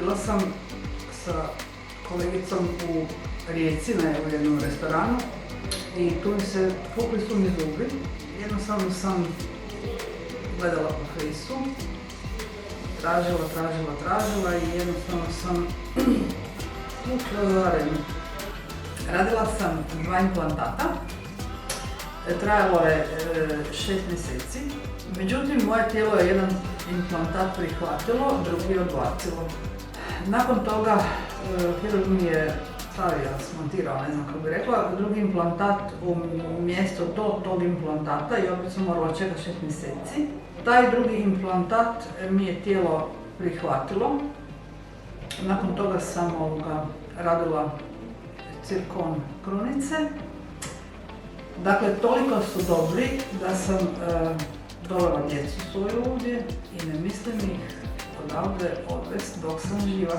Bila sam sa kolegicom u Rijeci na jednom restoranu i tu mi se pukli su mi zubi. Jednostavno sam gledala po fejsu, tražila i jednostavno sam ukvarena. Radila sam 2 implantata, trajalo je 6 mjeseci. Međutim, moje tijelo je jedan implantat prihvatilo, drugi odbacilo. Nakon toga hirurg mi je stavio, smontirao, ne znam kako bi rekla, drugi implantat umjesto tog implantata i opet sam morala čekati 6 mjeseci. Taj drugi implantat mi je tijelo prihvatilo. Nakon toga sam radila cirkon krunice. Dakle, toliko su dobri da sam dovela djecu svoju ovdje i ne mislim ih odavde odvesti dok sam živa.